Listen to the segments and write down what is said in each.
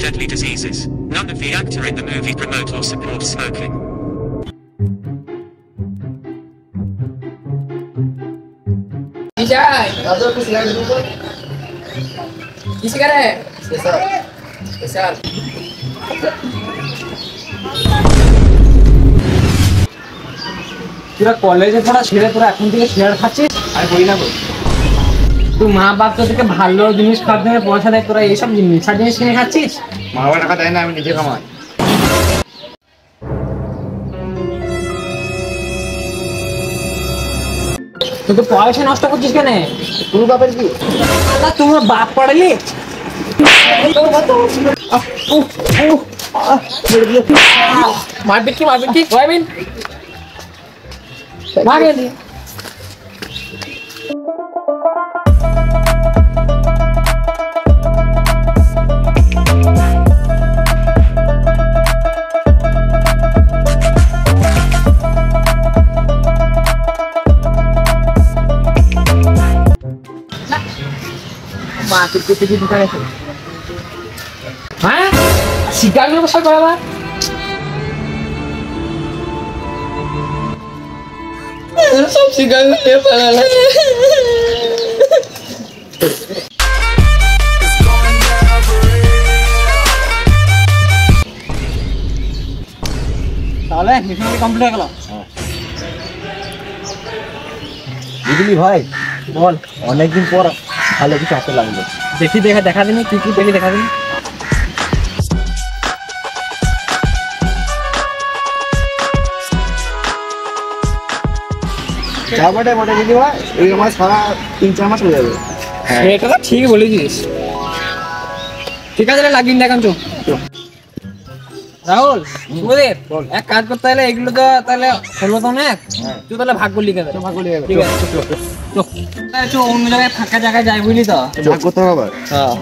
deadly diseases. None of the actor in the movie promote or support smoking. তোরা কলেজে পড়া ছেড়ে তোরা এখন থেকে সিগারেট খাচ্ছিস? আর করি না করি তুই মা বাপ তোদেরকে ভালো জিনিস খাওয়ার জন্য পয়সা দেয়, তোরা এইসব নেশার জিনিস কিনে খাচ্ছিস? মা বাবা টাকা দেয় না, আমি নিজে কামাই। তুই তো পয়সা নষ্ট করছিস কেন? তোর বাপের কি? তোমার বাপ পড়ালি? মারপিট কি মারে দিয়ে হ্যাঁ শিকারগুলো বসার করা আবার সব শিকার নিয়ে পালালে। তাহলে মিশন কমপ্লিট হয়ে গেল। বুঝলি ভাই, বল অনেকদিন পর ভালো কিছু আসতে লাগলো। দেখি দেখা দিনি কি দেখি দেখা দিনি। যাবাটা মোটা দিদি ভাই, এই মাস সারা 3-4 মাস হয়ে যাবে। এটা তো ঠিক বলেছিস। ঠিক আছে লাগিন দেখান তো রাহুল সুদেব, এক কাজ করতে হলে এগুলো তো তাহলে হলো তো অনেক, তুই তাহলে ভাগ করে লিখে দে। ভাগ করে লিখে, ঠিক আছে অন্য জায়গায় ফাঁকা জায়গায় যাই বুঝলি তো, ভাগ করতে হবে। হ্যাঁ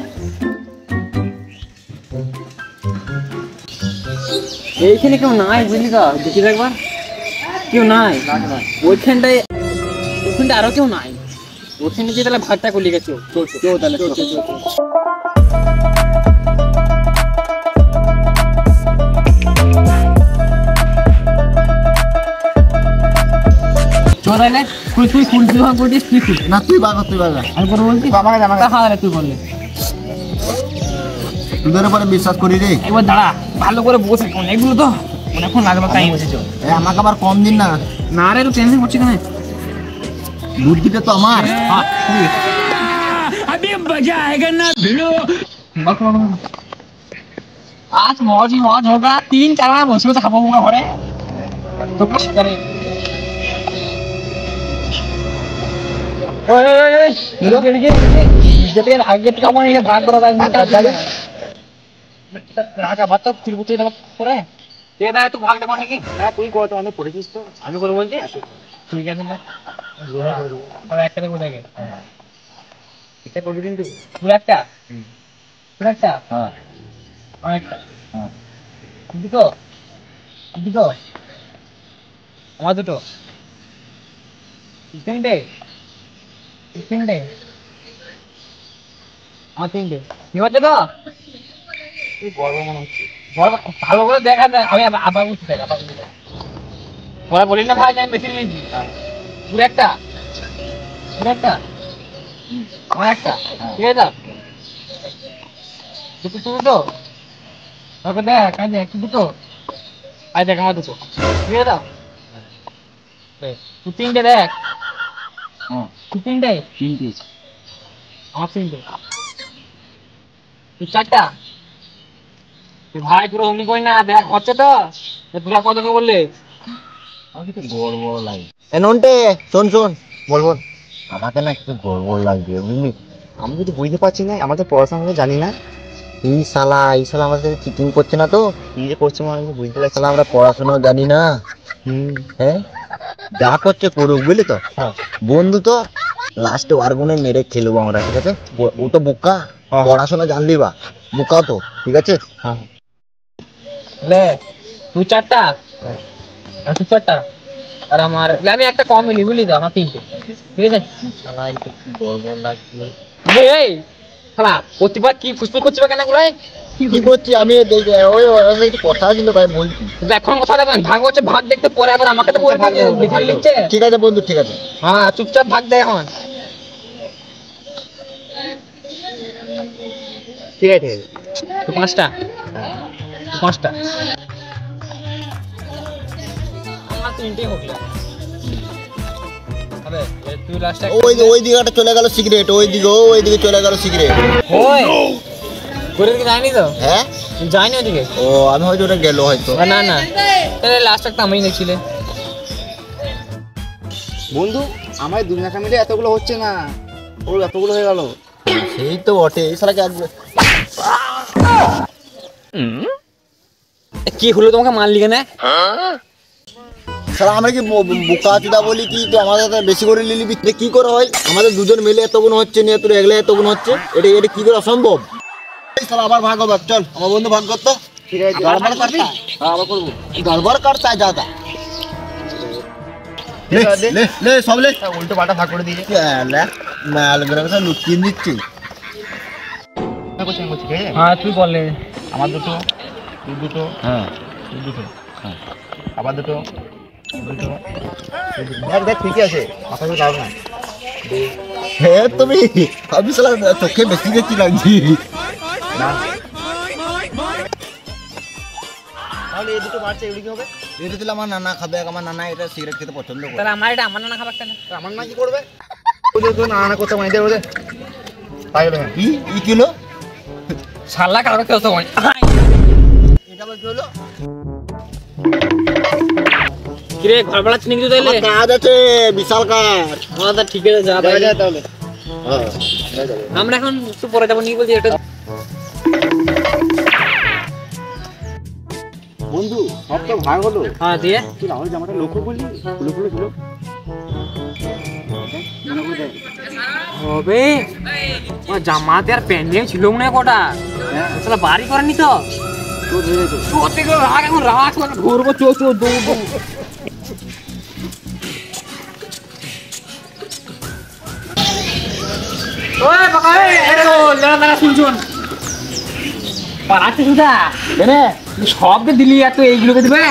এইখানে কেউ নাই বুঝলি তো, দেখি একবার কেউ নাই ওইখানটায়, ওখানটা আরো কেউ নাই, ওখানে যে তাহলে ভাগটা করে লিখেছো। তাহলে তুই করছিস না তুই বাগা আমি করে বলছি বাবাকে জানা তুই বললি তোদের উপরে বিশ্বাস করি রে। এবার দাঁড়া ভালো করে বসে, এগুলো তো অনেকক্ষণ লাগলো টাইম বসেছ। আমাকে আবার কম দিন না। না রে তুই টেনশন করছিস কেন? বুদ্ধিটা তো আমার। आज मौज ही मौज होगा, 3-4 बार बसो तो खाबो होगा घरे तो कुछ करे। ओए যেতে আগে থেকে আমার এটা ভাগ করা যায় না, রাগা ভাত তো তিরপুতে না করে এ না তুই ভাগ দেব নাকি? না তুই কর, তো আমি পড়েছিস তো আমি করে বলছি। ঠিক আছে না আর একটা দেবো দেখে এটা করে দিন তুই একটা হ্যাঁ আরেকটা হ্যাঁ দুটো আমার দুটো তিনটে আমার তিনটে কি হচ্ছে তো গর্ব মনে হচ্ছে। ভালো করে দেখা যায়, আমি আবার বুঝতে বলি না ভাই আমি বেশি নিয়েছি। পুরো একটা আমার একটা ঠিক আছে দুটো তারপর দেখ কাজে একটু দুটো আয় দেখ আমার দুটো ঠিক আছে তুই তিনটে দেখ। তুই তিনটে আমার তিনটে তুই চারটা। তুই ভাই পুরো অমনি করি না, দেখ হচ্ছে তো তোরা কত বললে আমাকে তো গর্ব লাগে। নন্টে শোন বল আমাকে না একটু গর্ব লাগবে বুঝলি। আমি যদি বুঝতে পারছি না, আমাদের পড়াশোনা জানি না, এই শালা আমাদের চিটিং করছে না তো, কি যে করছে মানে বুঝতে পারছি না। আমরা পড়াশোনাও জানি না, হ্যাঁ যা করছে করুক বুঝলি তো। বন্ধু তো লাস্টে ওয়ারগুনে মেরে খেলবো আমরা, ঠিক আছে। ও তো বোকা, পড়াশোনা জানলি বা বোকা তো, ঠিক আছে। তুই চারটা আর আমার আমি একটা কম মিলি বুঝলি তো, আমার তিনটে ঠিক আছে। প্রতিবার কি ফুসফুস করছে কেন গুলাই কি করছি আমি দেখে ওই আমি একটু কথা ছিল ভাই বলছি। এখন কথা দেবেন, ভাগ হচ্ছে, ভাগ দেখতে পরে আবার আমাকে তো বলে ভাগ দিচ্ছে। ঠিক আছে বন্ধু, ঠিক আছে। হ্যাঁ চুপচাপ ভাগ দেয় এখন। ঠিক আছে তো 5টা, 5টা আমার 3টে হলো। আবে তুই লাস্টে ওই দিকে চলে গেল সিগারেট, ওই দিকে চলে গেল সিগারেট। ওই করে দিকে যায়নি তো? হ্যাঁ যায়নি ওদিকে। ও আমি হয়তো ওটা গেল হয়তো। না না তাহলে লাস্ট একটা আমি দেখছিলে। বন্ধু আমার দুনিয়াটা মিলে এতগুলো হচ্ছে না, ওর এতগুলো হয়ে গেল। সেই তো বটে, এই শালাকে কি হলো তোমাকে মারলি কেন? শালা আমরা কি বোকা চুদা বলি কি? তো আমাদের বেশি করে নিলি কি করে হয়? আমাদের দুজন মিলে এত গুণ হচ্ছে, নিয়ে তোর এগলে এত গুণ হচ্ছে, এটা কি করে অসম্ভব? শালা আবার ভাগ হবে, চল আমার বন্ধু ভাগ করতো। ঠিক আছে গড়বড় করবি? হ্যাঁ আবার করবো। গড়বড় করতে হয় যাতা। লে সব লে, উল্টো পাল্টা ভাগ করে দিয়েছে। মাল বের করে লুকিয়ে দিচ্ছি। হ্যাঁ তুই বললে আমার দুটো, তুই দুটো, হ্যাঁ তুই দুটো, হ্যাঁ আবার দুটো, দুটো, দেখ ঠিকই আছে, মাথা তো যাও না। হ্যাঁ তুমি আমি শালা চোখে বেশি দেখছি লাগছি না। তাহলে এই দুটো বাড়ছে, এগুলো কি হবে? এটা দিলে আমার নানা খাবে, আমার নানা এটা সিগারেট খেতে পছন্দ করে। তাহলে আমার এটা আমার না খাবার কেন? আমার না কি করবে? ওদের তো নানা করতে মানে দেবে ওদের। তাই হলো ই কিলো শালা কারো কেউ তো এটা বলতে হলো কিরে ঘর বেড়াচ্ছি নাকি তুই? তাইলে কাজ আছে, বিশাল কাজ। হ্যাঁ তা ঠিক আছে, যা ভাই যা তাহলে। হ্যাঁ আমরা এখন একটু পরে যাবো নি বলছি এটা। বন্ধু সব তো ভাগ হলো। হ্যাঁ দিয়ে তুই আমার জামাটা লক্ষ্য করলি, খুলে খুলে ছিল হবে জামাতে আর প্যান্ডেল ছিল মনে হয় কটা। শালা বাড়ি করেনি তো রাগ, এখন রাগ ঘুরবো, চো চো দৌড়বো। ওই বাবা শুন পাড়াতে সুদা সবকে দিলি, এত এইগুলোকে দিবে?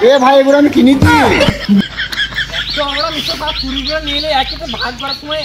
এ ভাই এগুলো আমি কিনেছি। তো আমরা মিশ্র চুরি করে নিয়ে একই ভাগ করার সময়